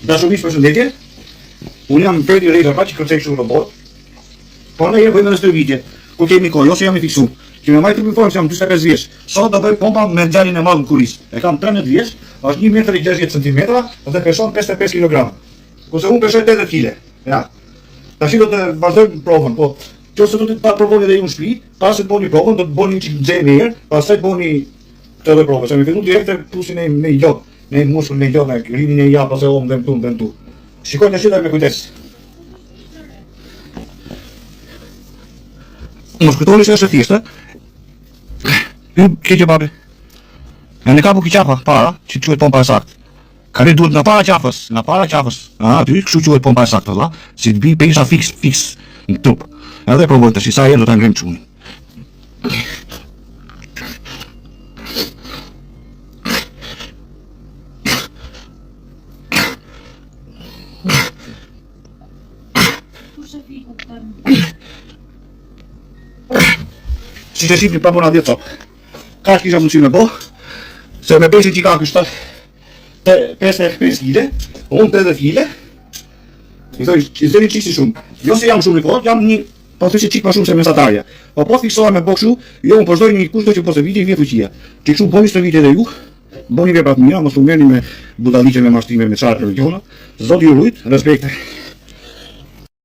Dashurisht përshëndetje. Unë jam Fredi Reza, pa që kërcej kështu robot. Por ne bëjmë në stërvitje, kur kemi kohë, ose jam i fiksu. Që me majtë të përformë që jam 45 vjeç. Sot do bëj pompa me gjalin e madh në kuris. E kam 13 vjeç, është 1,60 cm dhe peson 55 kg. Kurse unë pesoj 80 kg. Ja. Tash do të vazhdojmë provën, po nëse do të ta provoni edhe ju në shtëpi, pas të bëni provën, do të bëni çik nxehtë në herë, pastaj bëni këtë provë. Se më fillu direkt të pusin në gjok, në muskull në gjok, në rinin e jap ose om dëm tu. Shikoj tash me kujdes. Mos kujtoni se është thjeshtë. Që babi. Në kapu ki qafa para, që quhet pompa e saktë. Kare duhet nga para qafës. Aty kështu quhet pompa e saktë, valla. Si të bi pesha fiks në trup. Edhe provoj tash sa herë do ta ngrem çunin. Si të shifni pa bona 10 top. Ka kisha mundësi me bo, se me pesin që ka kështë 55 kg, unë 80 kg, i thoi, i zëri qiksi shumë. Jo se jam shumë i kohët, jam një, po thoi që qik ma shumë se mesatarja. Po fiksoha me bo këshu, jo unë përshdoj një kushto që po se viti i vje fuqia. Që këshu boni së viti edhe ju, boni veprat mira, mos u merrni me budalliqe, me mashtrime, me çfarë religiona. Zoti ju rujt, respekte.